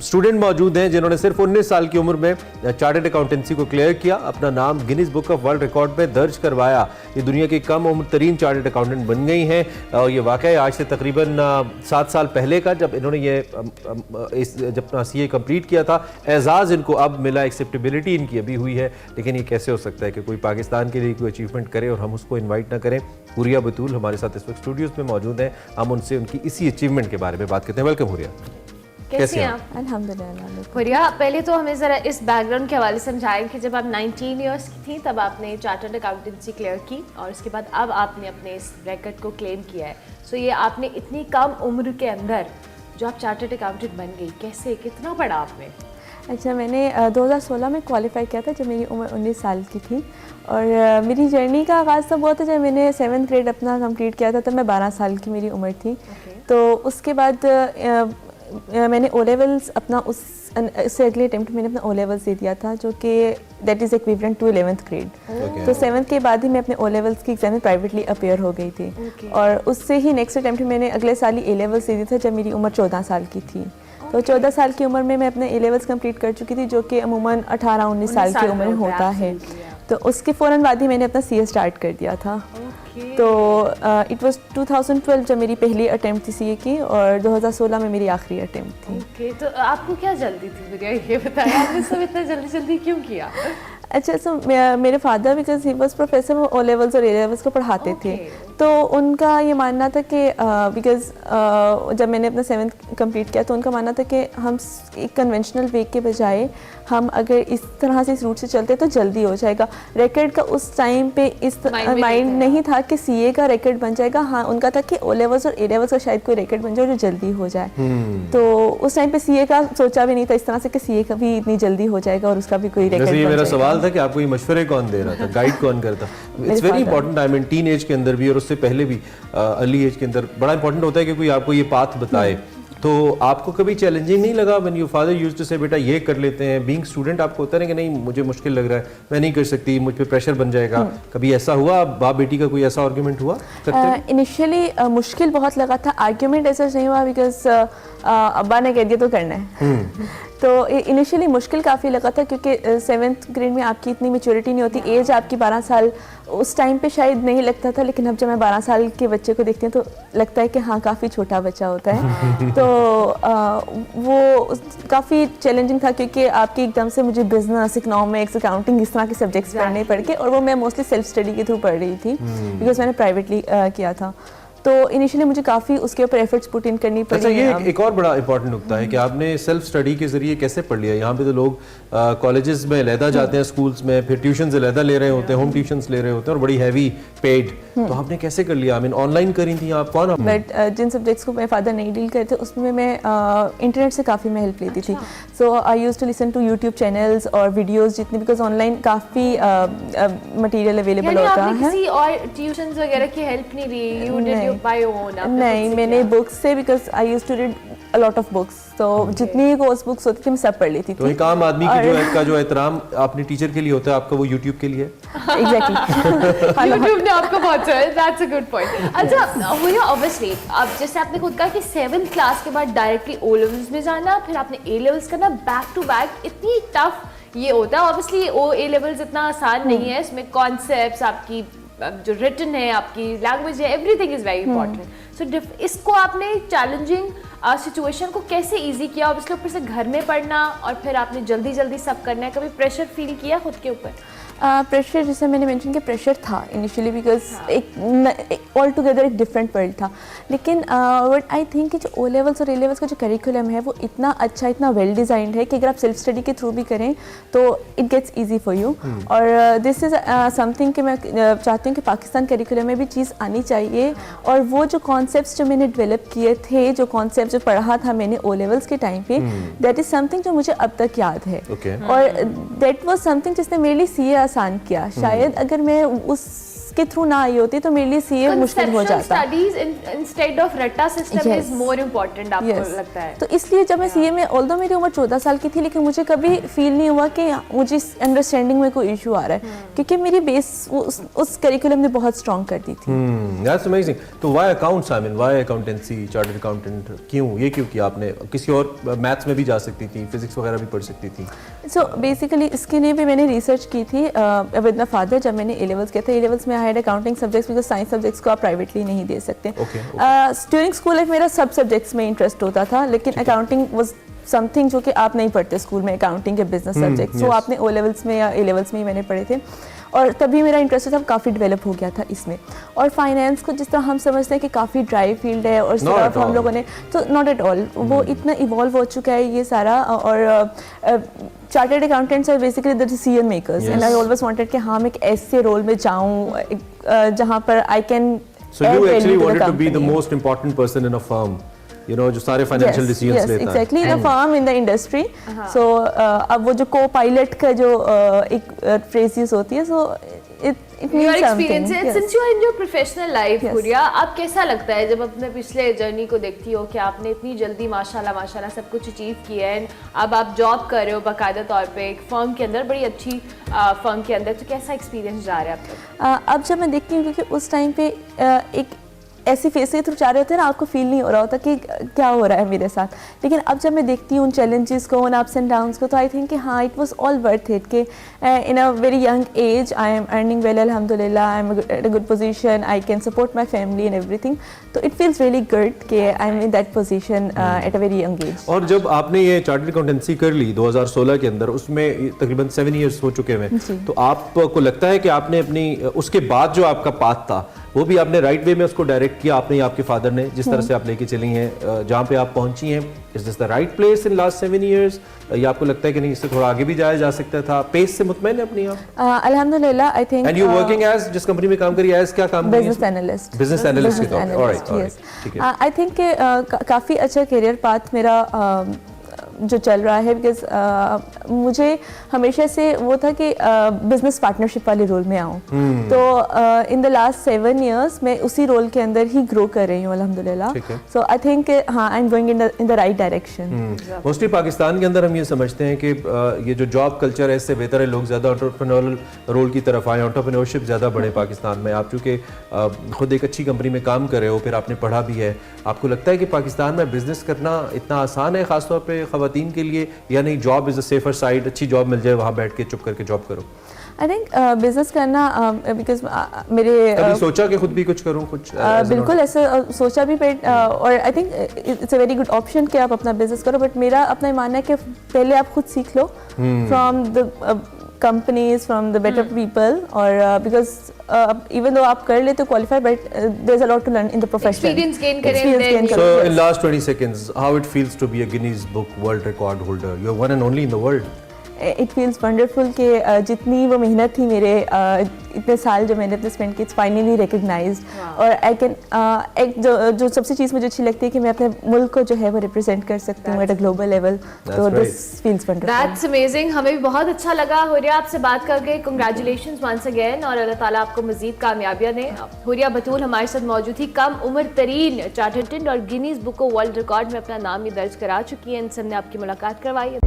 Student मौजूद हैं जिन्होंने सिर्फ 19 साल की उम्र में चार्टर्ड अकाउंटेंसी को क्लियर किया, अपना नाम Guinness book of world record में दर्ज करवाया। ये दुनिया की कम उम्र तरीन चार्टर्ड अकाउंटेंट बन गई हैं और ये वाकई आज से तकरीबन 7 साल पहले का, जब इन्होंने जब अपना CA कंप्लीट किया था। एजाज़ इनको अब मिला, एक्सेप्टेबिलिटी इनकी अभी हुई है, लेकिन ये कैसे हो सकता है कि कोई पाकिस्तान के लिए कोई अचीवमेंट करे और हम उसको इन्वाइट ना करें। हुरिया बतूल हमारे साथ इस वक्त स्टूडियोज़ में मौजूद हैं, हम उनसे उनकी इसी अचीवमेंट के बारे में बात करते हैं। वेलकम हुरिया। कैसे हैं आप? अल्हम्दुलिल्लाह। हुरिया, पहले तो हमें ज़रा इस बैकग्राउंड के हवाले से समझाएं कि जब आप 19 ईयर्स की थी तब आपने चार्टर्ड अकाउंटेंसी क्लियर की और उसके बाद अब आपने अपने इस रिकॉर्ड को क्लेम किया है। सो ये आपने इतनी कम उम्र के अंदर जो आप चार्टर्ड अकाउंटेंट बन गई, कैसे, कितना पढ़ा आपने? अच्छा, मैंने 2016 में क्वालिफाई किया था जब मेरी उम्र 19 साल की थी और मेरी जर्नी का आगाज़ तब हुआ था जब मैंने 7th ग्रेड अपना कंप्लीट किया था, तब मैं 12 साल की मेरी उम्र थी। तो उसके बाद मैंने ओ लेवल्स अपना उससे अगले अटेम्प्ट मैंने अपना ओ लेवल्स दे दिया था, जो कि that is equivalent to 11th grade. तो 7th के बाद ही मैं अपने ओ लेवल्स की एग्जाम में प्राइवेटली अपीयर हो गई थी और उससे ही नेक्स्ट अटेम्प्ट मैंने अगले साल ही ए लेवल्स दे दिया था जब मेरी उम्र 14 साल की थी। तो 14 साल की उम्र में मैं अपने ए लेवल्स कंप्लीट कर चुकी थी, जो कि अमूमन 18-19 साल की उम्र में होता है। तो उसके फ़ौरन बाद ही मैंने अपना CA स्टार्ट कर दिया था। तो इट वाज 2012 जब मेरी पहली अटेम्प्ट थी CA की और 2016 में मेरी आखिरी अटेम्प्ट थी। तो आपको क्या जल्दी थी हुरिया, ये बताया आपने सब इतना जल्दी क्यों किया? अच्छा, सो मेरे father because he was professor, वो ओ लेवल्स और ए लेवल्स को पढ़ाते थे। तो उनका ये मानना था कि बिकॉज जब मैंने अपना 7th कंप्लीट किया तो उनका मानना था कि हम एक कन्वेंशनल वे के बजाय हम अगर इस तरह से इस रूट से चलते तो जल्दी हो जाएगा। रिकॉर्ड का उस टाइम पे इस माइंड नहीं था कि CA का रिकॉर्ड बन जाएगा। हाँ, उनका था कि ओ लेवल्स और ए लेवल्स का शायद कोई रिकॉर्ड बन जाए जो जल्दी हो जाए। तो उस टाइम पे CA का सोचा भी नहीं था इस तरह से कि CA का भी इतनी जल्दी हो जाएगा और उसका भी कोई रिकॉर्ड बन जाएगा। मेरा सवाल था कि आपको ये मशवरे कौन दे रहा था, गाइड कौन करता? It's very important. I mean teen age के अंदर भी और उससे पहले भी अर्ली एज के अंदर बड़ा इंपॉर्टेंट होता है कि कोई आपको ये पाथ बताए। तो आपको कभी चैलेंजिंग नहीं लगा when your father used to say बेटा ये कर लेते हैं? बीइंग स्टूडेंट आपको होता है कि नहीं मुझे मुश्किल लग रहा है, मैं नहीं कर सकती, मुझ पे प्रेशर बन जाएगा? कभी ऐसा हुआ, बाप बेटी का कोई ऐसा आर्गुमेंट हुआ? इनिशियली मुश्किल बहुत लगा था, आर्ग्यूमेंट ऐसा नहीं हुआ बिकॉज अब्बा ने कह दिया तो करना है। तो इनिशियली मुश्किल काफ़ी लगा था क्योंकि 7th ग्रेड में आपकी इतनी मैच्योरिटी नहीं होती, एज आपकी 12 साल उस टाइम पे शायद नहीं लगता था, लेकिन अब जब मैं 12 साल के बच्चे को देखती हूँ तो लगता है कि हाँ काफ़ी छोटा बच्चा होता है। तो वो काफ़ी चैलेंजिंग था क्योंकि आपकी एकदम से मुझे बिजनेस, इकोनॉमिक्स, अकाउंटिंग इस तरह के सब्जेक्ट्स पढ़ने पड़ के, और वो मैं मोस्टली सेल्फ स्टडी के थ्रू पढ़ रही थी बिकॉज मैंने प्राइवेटली किया था। तो इनिशियली मुझे काफ़ी उसके ऊपर एफर्ट्स पुट इन करनी पड़ी। अच्छा, ये एक और बड़ा इंपॉर्टेंट नुकता है कि आपने सेल्फ स्टडी के जरिए कैसे पढ़ लिया? यहाँ पे तो लोग कॉलेजेस में अलहदा जाते हैं, स्कूल्स में फिर ट्यूशन्स अलहदा ले रहे होते हैं, होम ट्यूशन्स ले रहे होते हैं और बड़ी हैवी पेड। तो आपने कैसे कर लिया? आई मीन ऑनलाइन करी थी आप? कौन? बट जिन सब्जेक्ट्स को मेरे फादर नहीं डील करते उसमें मैं इंटरनेट से काफ़ी मैं हेल्प लेती थी। So I used to listen to YouTube channels और वीडियोस जितनी, बिकॉज ऑनलाइन काफ़ी मटेरियल अवेलेबल होता है। किसी और ट्यूशन्स वगैरह की हेल्प नहीं ली? You did your by own? नहीं, मैंने बुक्स से, because I used to read a lot of books, तो जितनी कोर्स बुक्स होती थी मैं सब पढ़ लेती थी। तो एक आम आदमी की जो एहतराम अपने टीचर के लिए होता है, आपका वो यूट्यूब के लिए? एग्जैक्टली। यूट्यूब ने आपको बहुत सारा, दैट्स अ गुड पॉइंट। अच्छा हुरिया, ऑब्वियसली अब जैसे आपने खुद कहा कि 7th क्लास के बाद डायरेक्टली ओ लेवल्स में जाना, फिर आपने ए लेवल्स करना, बैक टू बैक, इतनी टफ ये होता है। ऑब्वियसली ओ ए लेवल्स इतना आसान नहीं है, इसमें कॉन्सेप्ट्स, आपकी जो रिटन है, आपकी लैंग्वेज है, एवरीथिंग इज वेरी इंपॉर्टेंट। सो इसको आपने चैलेंजिंग सिचुएशन को कैसे इजी किया? और उसके ऊपर से घर में पढ़ना और फिर आपने जल्दी सब करना है, कभी प्रेशर फील किया खुद के ऊपर? प्रेशर, जैसे मैंने मेंशन किया, प्रेशर था इनिशियली बिकॉज एक ऑल टुगेदर एक डिफरेंट वर्ल्ड था। लेकिन बट आई थिंक कि जो ओ लेवल्स और ए लेवल्स का जो करिकुलम है वो इतना अच्छा, इतना वेल डिज़ाइंड है कि अगर आप सेल्फ स्टडी के थ्रू भी करें तो it gets easy for you. और दिस इज़ समथिंग कि मैं चाहती हूँ कि पाकिस्तान करिकुलम में भी चीज़ आनी चाहिए। और वो जो कॉन्सेप्ट्स जो मैंने डेवलप किए थे, जो कॉन्सेप्ट जो पढ़ा था मैंने ओ लेवल्स के टाइम पे, दैट इज़ समथिंग जो मुझे अब तक याद है। और दैट वाज समथिंग जिसने मेरे लिए CA आसान किया। शायद अगर मैं उस इसके थ्रू ना आई होती तो मेरे लिए सीए मुश्किल हो जाता। स्टडीज इंस्टेड ऑफ रट्टा system Yes. Is more important, आपको Yes. लगता है? तो इसलिए जब मैं सीए में, ऑल्दो मेरी उम्र 14 साल की थी, लेकिन मुझे कभी फील नहीं हुआ कि मुझे अंडरस्टैंडिंग में कोई इशू आ रहा है, क्योंकि मेरी बेस उस करिकुलम ने बहुत स्ट्रॉन्ग कर दी थी। That's amazing. तो why accounts, I mean why accountancy, chartered accountant, क्यों ये क्यों किया आपने? किसी और मैथ्स में भी जा सकती थी, फिजिक्स वगैरह भी पढ़ सकती थी। सो बेसिकली इसके लिए भी मैंने रिसर्च की थी विद माई फादर। जब मैंने ए लेवल्स किया था, ए लेवल्स में I had accounting subjects, because science subjects को आप प्राइवेटली नहीं दे सकते। ड्यूरिंग स्कूल लाइफ मेरा सब सब्जेक्ट्स में इंटरेस्ट होता था, लेकिन अकाउंटिंग वाज समथिंग जो कि आप नहीं पढ़ते स्कूल में, अकाउंटिंग के बिजनेस सब्जेक्ट्स, वो आपने ओ लेवल्स में या ए लेवल्स में ही मैंने पढ़े थे, और तभी मेरा इंटरेस्ट था काफ़ी डेवलप हो गया था इसमें। और फाइनेंस को जिस तरह हम समझते हैं कि काफ़ी ड्राई फील्ड है, और सिर्फ हम लोगों ने तो नॉट एट ऑल, वो इतना इवॉल्व हो चुका है ये सारा। और chartered accountants are basically the decision makers, and I always wanted कि हाँ मैं एक ऐसे रोल में जाऊँ जहाँ पर I can. So you actually wanted to be the most important person in a firm, you know, जो सारे financial decisions लेता है। Exactly, in a firm in the industry. So अब वो जो co-pilot का जो एक phrase use होती है, so it means Your something. experience, Yes. since you are in your professional life, Yes. Huriya, आप कैसा लगता है जब अपने पिछले जर्नी को देखती हो कि आपने इतनी जल्दी माशाल्लाह सब कुछ अचीव किया है, अब आप जॉब कर रहे हो बाकायदा तौर पे एक फर्म के अंदर, बड़ी अच्छी फर्म के अंदर, तो कैसा एक्सपीरियंस जा रहा है अब तक? अब जब मैं देखती हूँ, क्योंकि उस टाइम पे एक ऐसी फेस के थ्रू जा रहे होते हैं ना, आपको फील नहीं हो रहा होता कि क्या हो रहा है मेरे साथ, लेकिन अब जब मैं देखती हूँ उन चैलेंजेस को, उन अप्स एंड डाउन्स को, तो आई थिंक कि हाँ it was all worth it, कि in a very young age I am earning well अल्हम्दुलिल्लाह, I am at a good position, I can support my family and everything, तो it feels really good कि I am in that position at a very young age. और जब आपने ये chartered accountancy कर ली 2016 के अंदर, उसमें तकरीबन 7 इयर्स हो चुके हैं, तो आपको लगता है कि आपने अपनी उसके बाद जो आपका पाथ था वो भी आपने राइट वे में उसको डायरेक्ट किया? आपने आपके फादर ने जिस तरह से आप लेके चली हैं जहाँ पे आप पहुंची हैं, is this the right place in last 7 years, या आपको लगता है कि नहीं इससे थोड़ा आगे भी जाया जा सकता था? पेस से मुतमईन है अपनी आप? अल्हम्दुलिल्लाह, I think. And you working as, जिस कंपनी में काम करी, एज क्या काम? Business analyst. बिजनेस एनालिस्ट के तौर पे, ऑलराइट, ठीक है। आई थिंक काफ़ी अच्छा करियर पाथ मेरा जो चल रहा है, बिकॉज मुझे हमेशा से वो था कि बिजनेस पार्टनरशिप वाले रोल में आऊँ, तो इन द लास्ट 7 इयर्स मैं उसी रोल के अंदर ही ग्रो कर रही हूँ अल्हम्दुलिल्लाह। सो आई थिंक हाँ I am going in the right direction. Mostly Pakistan के अंदर हम ये समझते हैं कि ये जो जॉब कल्चर है इससे बेहतर है लोग ज़्यादा एंटरप्रेन्योरल रोल की तरफ आए, एंटरप्रेन्योरशिप ज़्यादा बढ़े पाकिस्तान में। आप चूँकि खुद एक अच्छी कंपनी में काम कर रहे हो, फिर आपने पढ़ा भी है, आपको लगता है कि पाकिस्तान में बिजनेस करना इतना आसान है ख़ासतौर पर ख़वातीन के लिए, या नहीं job is a safer side, अच्छी जॉब मिल जाए वहाँ बैठ के चुप करके जॉब करो? आई थिंक बिजनेस करना, बिकॉज मेरे कभी सोचा कि खुद भी कुछ करूँ कुछ? बिल्कुल ऐसा सोचा भी, और I think it's a very good option कि आप अपना बिजनेस करो, बट मेरा अपना मानना है कि पहले आप खुद सीख लो from the companies, from the better people, or because even though आप कर ले तो qualify, but there's a lot to learn in the profession. Experience gain करें. So in last 20 seconds, how it feels to be a Guinness Book World Record holder? You are one and only in the world. It feels wonderful कि जितनी वो मेहनत थी मेरे इतने साल जो मैंने अपने स्पेंड की, इट्स फाइनली रिकग्नाइज्ड, और आई कैन एक जो सबसे चीज़ मुझे अच्छी लगती है कि मैं अपने मुल्क को जो है वो रिप्रेजेंट कर सकती हूँ एट अ ग्लोबल लेवल, तो this feels wonderful. That's amazing, हमें भी बहुत अच्छा लगा हुरिया आपसे बात करके। कांग्रेचुलेशंस वंस अगेन, और अल्लाह ताला आपको मजीद कामयाबियां दें। हुरिया बतूल हमारे साथ मौजूद थी, कम उम्र तरीन चार्टर्ड अकाउंटेंट और Guinness book of world record में अपना नाम भी दर्ज करा चुकी हैं। इनसे हमने आपकी मुलाकात करवाई।